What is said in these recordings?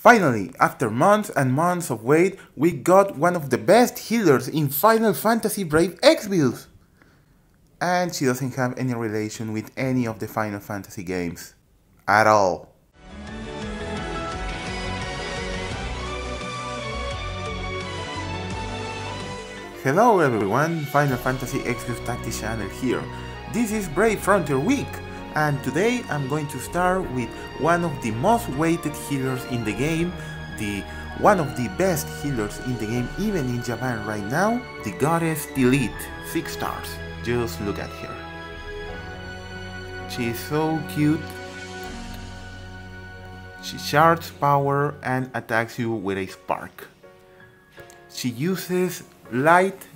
Finally, after months and months of wait, we got one of the best healers in Final Fantasy Brave Exvius! And she doesn't have any relation with any of the Final Fantasy games. At all. Hello everyone, Final Fantasy Exvius Tactics channel here. This is Brave Frontier Week, and today I'm going to start with one of the most weighted healers in the game, one of the best healers in the game even in Japan right now, the goddess Tilith, 6 stars. Just look at her. She's so cute. She shards power and attacks you with a spark. She uses light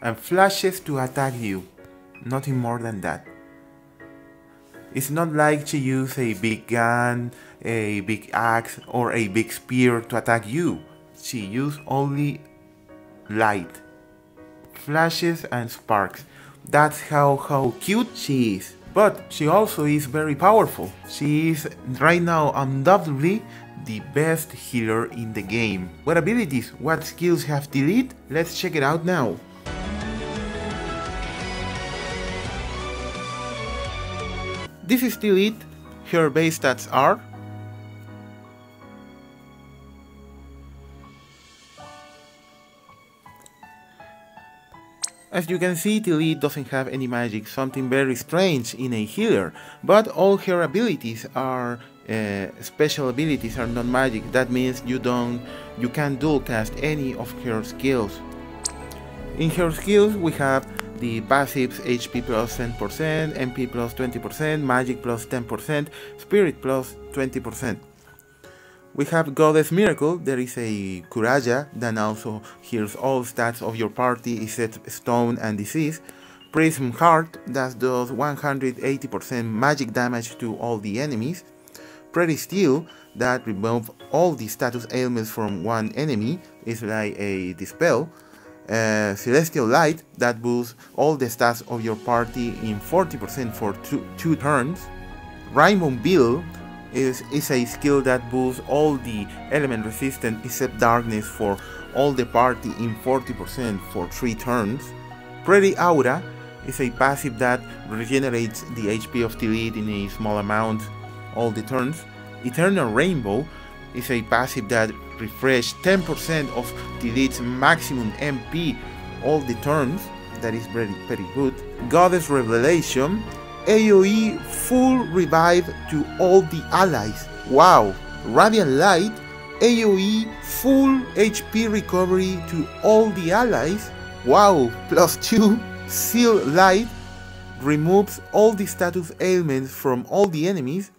and flashes to attack you, nothing more than that. It's not like she uses a big gun, a big axe or a big spear to attack you. She uses only light, flashes and sparks. That's how cute she is. But she also is very powerful. She is right now undoubtedly the best healer in the game. What abilities, what skills have Tilith? Let's check it out now. This is Tilith. Her base stats are as you can see, Tilith doesn't have any magic, something very strange in a healer, but all her abilities are special abilities, are not magic. That means you can't dual cast any of her skills. In her skills we have the passives HP plus 10%, MP plus 20%, magic plus 10%, spirit plus 20%. We have Goddess Miracle. There is a Kuraja that also heals all stats of your party except Stone and Disease. Prism Heart that does 180% magic damage to all the enemies. Pretty Steel that removes all the status ailments from one enemy, is like a Dispel. Celestial Light that boosts all the stats of your party in 40% for two turns. Rainbow Bill is a skill that boosts all the element resistance except darkness for all the party in 40% for 3 turns. Pretty Aura is a passive that regenerates the HP of Tilith in a small amount all the turns. Eternal Rainbow is a passive that refreshes 10% of Tilith's maximum MP all the turns. That is very good. Goddess Revelation, AoE full revive to all the allies. Wow! Radiant Light, AoE full HP recovery to all the allies. Wow! +2. Seal Light removes all the status ailments from all the enemies,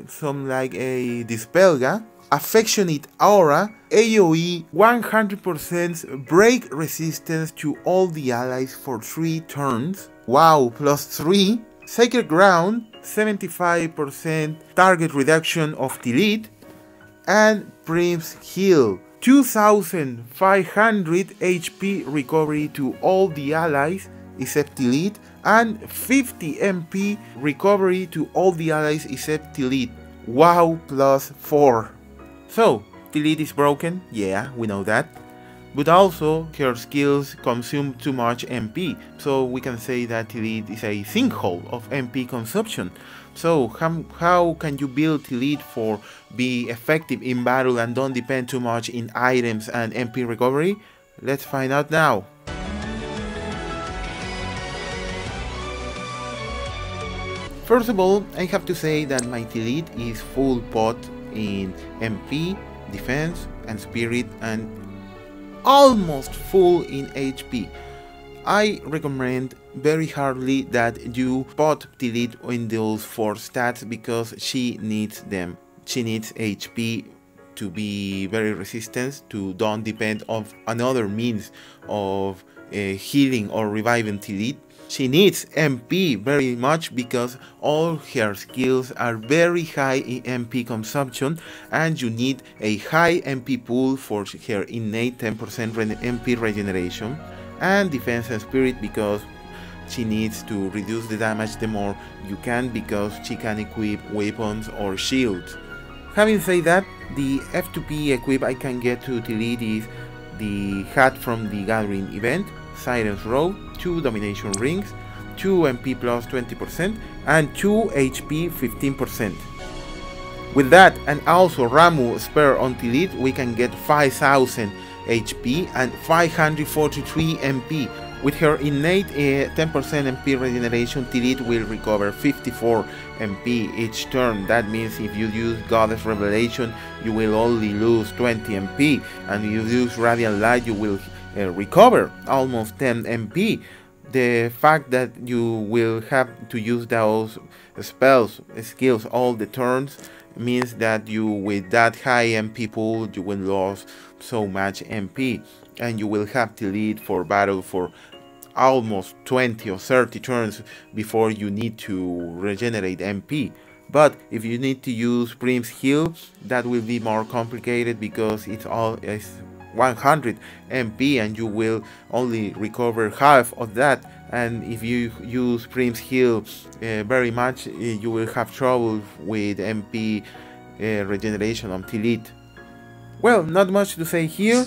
some like a Dispelga. Affectionate Aura, AoE 100% break resistance to all the allies for 3 turns. Wow! +3. Sacred Ground, 75% target reduction of Tilith, and Prince Heal, 2500 HP recovery to all the allies except Tilith, and 50 MP recovery to all the allies except Tilith. Wow, +4. So, Tilith is broken, yeah, we know that. But also, her skills consume too much MP, so we can say that Tilith is a sinkhole of MP consumption. So, how can you build Tilith for be effective in battle and don't depend too much in items and MP recovery? Let's find out now. First of all, I have to say that my Tilith is full pot in MP, defense, and spirit, and almost full in HP. I recommend very hardly that you put Tilith in those 4 stats because she needs them. She needs HP to be very resistant, to don't depend on another means of healing or reviving Tilith. She needs MP very much because all her skills are very high in MP consumption, and you need a high MP pool for her innate 10% MP regeneration, and defense and spirit because she needs to reduce the damage the more you can because she can equip weapons or shields. Having said that, The F2P equip I can get to Tilith is the hat from the Gathering event, Siren's Robe, 2 Domination Rings, 2 MP plus 20%, and 2 HP 15%. With that, and also Ramu spare on Tilith, we can get 5000 HP and 543 MP. With her innate 10% MP regeneration, Tilith will recover 54 MP each turn. That means if you use Goddess Revelation, you will only lose 20 MP, and if you use Radiant Light, you will recover almost 10 MP. The fact that you will have to use those skills all the turns means that you, with that high MP pool, you will lose so much MP, and you will have to lead for battle for almost 20 or 30 turns before you need to regenerate MP. But if you need to use Prim's Heal, that will be more complicated because it's 100 MP and you will only recover half of that. And if you use Prim's Heal very much, you will have trouble with MP regeneration on Tilith. Well, not much to say here.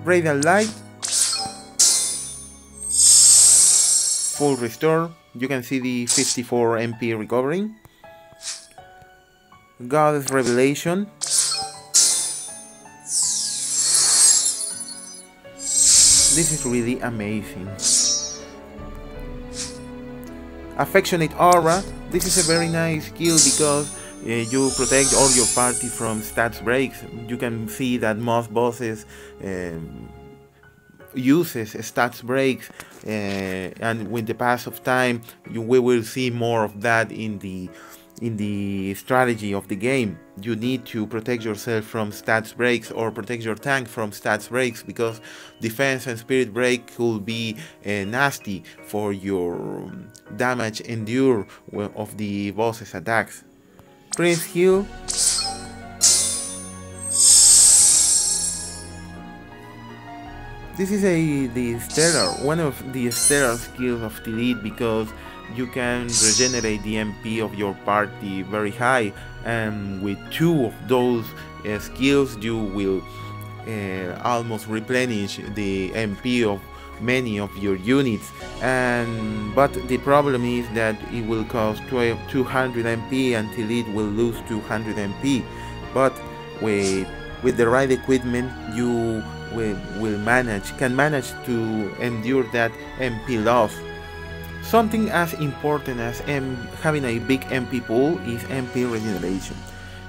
Radiant Light, full restore. You can see the 54 MP recovering. Goddess Revelation. This is really amazing. Affectionate Aura. This is a very nice skill because you protect all your party from stats breaks. You can see that most bosses uses stats breaks, and with the pass of time, we will see more of that in the strategy of the game. You need to protect yourself from stats breaks or protect your tank from stats breaks, because defense and spirit break could be nasty for your damage endure of the boss's attacks. Prince Heal. This is one of the stellar skills of Tilith, because you can regenerate the MP of your party very high, and with 2 of those skills you will almost replenish the MP of many of your units. But the problem is that it will cost 200 MP and Tilith will lose 200 MP. But with the right equipment, you can manage to endure that MP loss. Something as important as having a big MP pool is MP regeneration.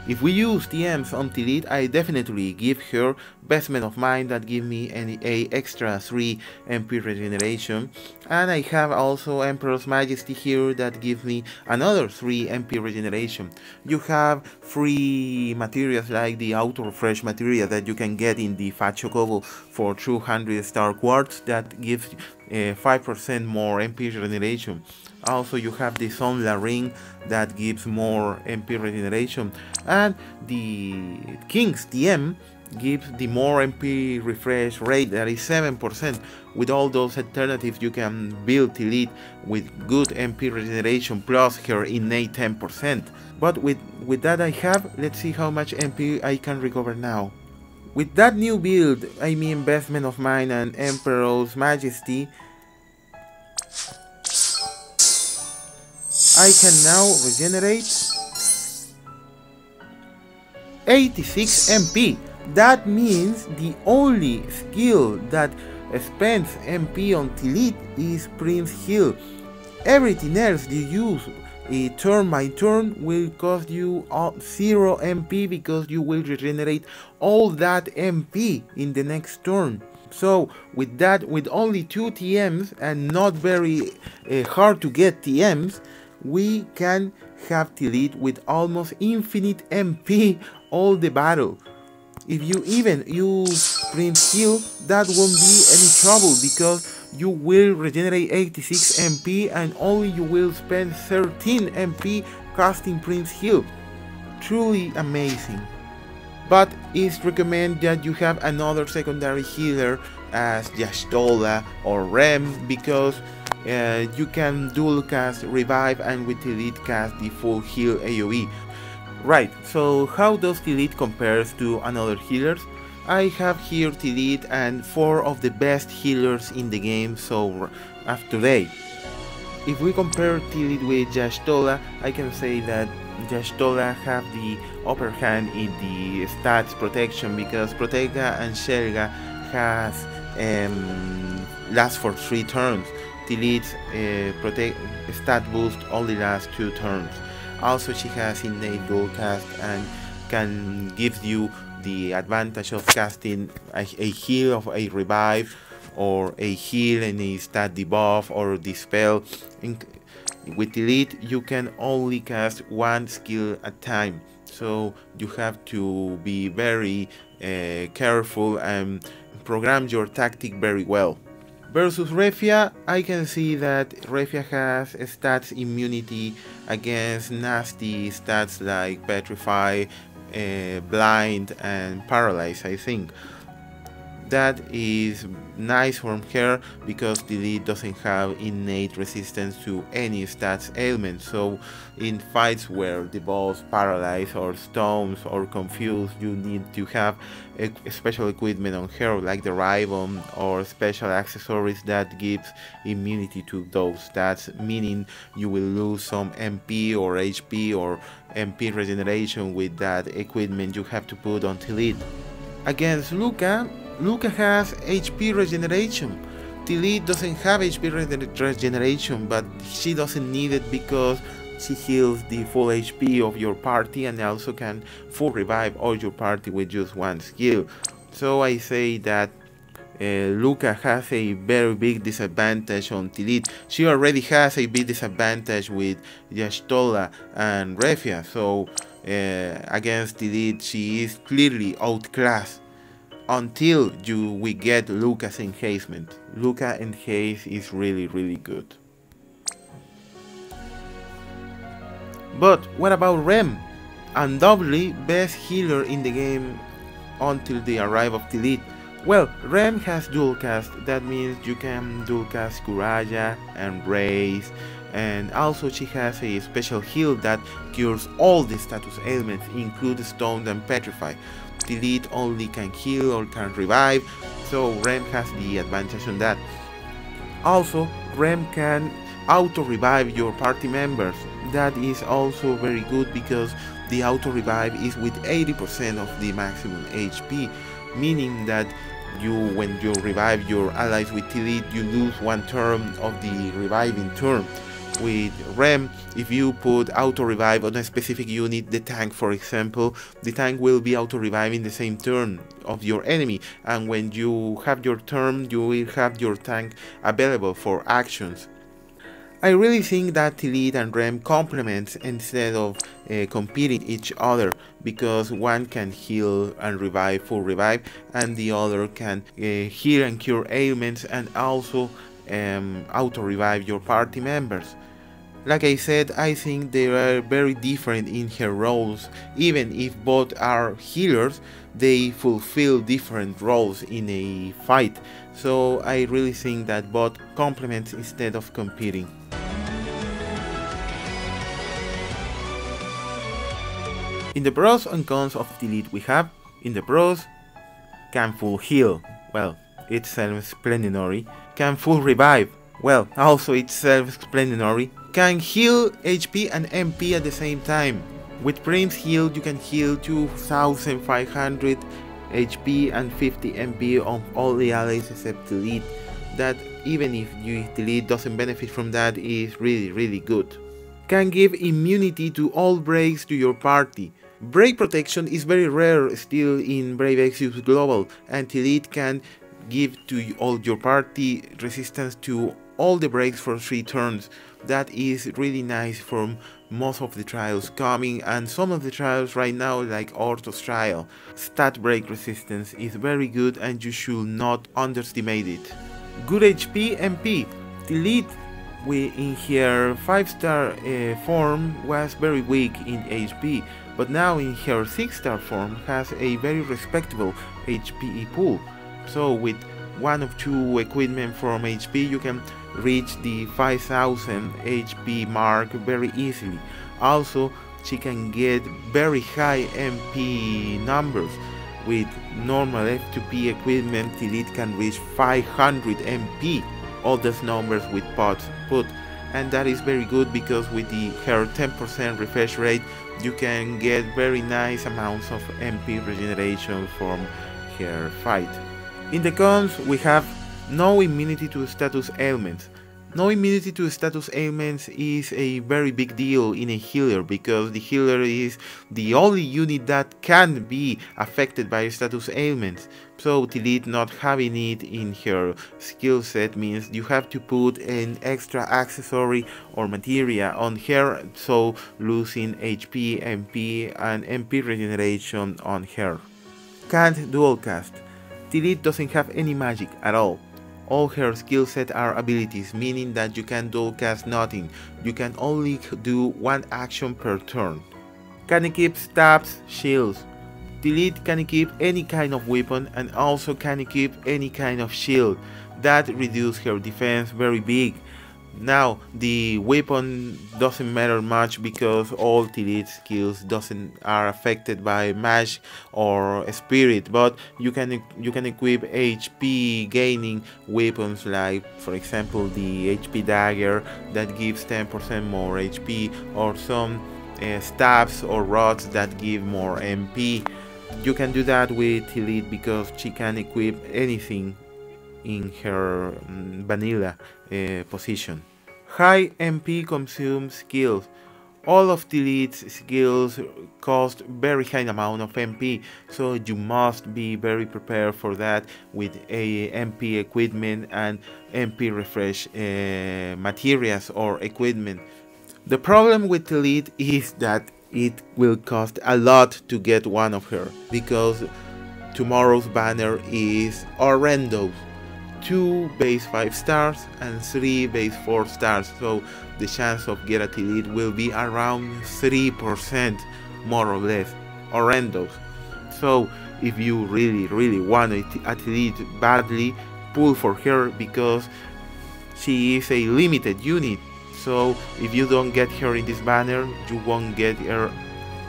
If we use TMs on Tilith, I definitely give her Vestment of Mind that give me an extra 3 MP regeneration, and I have also Emperor's Majesty here that gives me another 3 MP regeneration. You have free materials like the Auto Refresh material that you can get in the Fat Chocobo for 200 star quartz that gives 5% more MP regeneration. Also, you have the Sunla Ring that gives more MP regeneration, and the King's TM gives the more MP refresh rate, that is 7%. With all those alternatives, you can build Tilith with good MP regeneration plus her innate 10%. But with that I have, let's see how much MP I can recover now. With that new build, I mean Vestment of Mind and Emperor's Majesty, I can now regenerate 86 MP. That means the only skill that spends MP on Tilith is Prim's Heal. Everything else you use turn by turn will cost you 0 MP, because you will regenerate all that MP in the next turn. So with that, with only 2 TMs and not very hard to get TMs, we can have Tilith with almost infinite MP all the battle. If you even use Prim's Heal, that won't be any trouble, because you will regenerate 86 MP and only you will spend 13 MP casting Prim's Heal. Truly amazing. But it's recommended that you have another secondary healer as Yashtola or Rem, because you can dual cast Revive and with Tilith cast the full heal AoE. Right, so how does Tilith compares to another healers? I have here Tilith and 4 of the best healers in the game so as today. If we compare Tilith with Y'shtola, I can say that Y'shtola have the upper hand in the stats protection because Protega and Shelga has last for 3 turns. Tilith's stat boost only lasts 2 turns. Also she has innate dual cast and can give you the advantage of casting a heal of a revive or a heal and a stat debuff or dispel. With Tilith you can only cast 1 skill at a time, so you have to be very careful and program your tactic very well. Versus Refia, I can see that Refia has stats immunity against nasty stats like Petrify, Blind and Paralyze, I think. That is nice from her because Tilith doesn't have innate resistance to any stats ailment, so in fights where the boss paralyzed or stones or confused, you need to have special equipment on her like the ribbon or special accessories that gives immunity to those stats, meaning you will lose some MP or HP or MP regeneration with that equipment you have to put on Tilith. Against Luca has HP regeneration. Tilith doesn't have HP regeneration, but she doesn't need it because she heals the full HP of your party and also can full revive all your party with just 1 skill. So I say that Luca has a very big disadvantage on Tilith. She already has a big disadvantage with Y'shtola and Refia, so against Tilith she is clearly outclassed until we get Luca's enhancement. Luca enhance is really good. But what about Rem? Undoubtedly best healer in the game until the arrival of Tilith. Well, Rem has dual cast, that means you can dual cast Kuraya and Raze, and also she has a special heal that cures all the status ailments, including Stone and Petrify. Tilith only can heal or can revive, so Rem has the advantage on that. Also, Rem can auto-revive your party members. That is also very good because the auto-revive is with 80% of the maximum HP, meaning that when you revive your allies with Tilith, you lose 1 turn of the reviving turn. With Rem, if you put auto-revive on a specific unit, the tank for example, the tank will be auto-reviving the same turn of your enemy, and when you have your turn, you will have your tank available for actions. I really think that Tilith and Rem complement instead of competing each other, because one can heal and revive full revive, and the other can heal and cure ailments and also auto-revive your party members. Like I said, I think they are very different in her roles. Even if both are healers, they fulfill different roles in a fight. So I really think that both complement instead of competing. In the pros and cons of Tilith we have, in the pros, can full heal, well, it's self-explanatory. Can full revive, well, also it's self-explanatory. Can heal HP and MP at the same time. With Prim's heal you can heal 2500 HP and 50 MP on all the allies except Tilith. That even if Tilith doesn't benefit from that is really good. Can give immunity to all breaks to your party. Break protection is very rare still in Brave Exvius Global, and Tilith can give to all your party resistance to all the breaks for 3 turns. That is really nice from most of the trials coming, and some of the trials right now like Orthos trial. Stat break resistance is very good and you should not underestimate it. Good HP MP. Tilith in her 5-star form was very weak in HP, but now in her 6-star form has a very respectable HP pool. So with 1 or 2 equipment from HP you can reach the 5000 HP mark very easily. Also she can get very high MP numbers. With normal F2P equipment, Tilith can reach 500 MP, all those numbers with pots put, and that is very good because with her 10% refresh rate you can get very nice amounts of MP regeneration from her fight. In the cons, we have no immunity to status ailments. No immunity to status ailments is a very big deal in a healer because the healer is the only unit that can be affected by status ailments. So Tilith not having it in her skill set means you have to put an extra accessory or materia on her, so losing HP, MP and MP regeneration on her. Can't dual cast. Tilith doesn't have any magic at all. All her skill set are abilities, meaning that you can dual cast nothing. You can only do one action per turn. Can equip stabs, shields. Tilith can equip any kind of weapon and also can equip any kind of shield. That reduces her defense very big. Now the weapon doesn't matter much because all Tilith's skills are affected by magic or spirit, but you can equip HP gaining weapons like, for example, the HP dagger that gives 10% more HP, or some stabs or rods that give more MP. You can do that with Tilith because she can equip anything in her vanilla position. High MP consume skills. All of Tilith's skills cost very high amount of MP, so you must be very prepared for that with a MP equipment and MP refresh materials or equipment. The problem with Tilith is that it will cost a lot to get one of her, because tomorrow's banner is horrendous. 2 base 5 stars and 3 base 4 stars, so the chance of get a Tilith will be around 3%, more or less. Horrendous. So if you really want a Tilith badly, pull for her because she is a limited unit. So if you don't get her in this banner, you won't get her.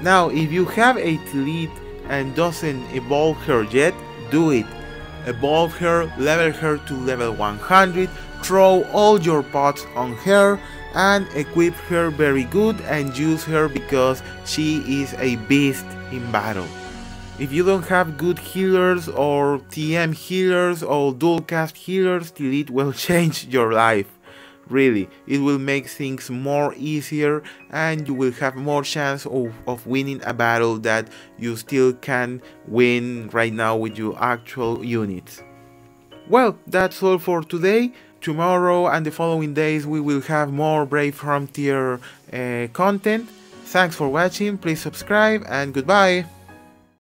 Now if you have a Tilith and doesn't evolve her yet, do it. Evolve her, level her to level 100, throw all your pots on her and equip her very good and use her because she is a beast in battle. If you don't have good healers or TM healers or dual cast healers, Tilith will change your life. Really, it will make things more easier and you will have more chance of winning a battle that you still can win right now with your actual units. Well, that's all for today. Tomorrow and the following days we will have more Brave Frontier content. Thanks for watching, please subscribe and goodbye.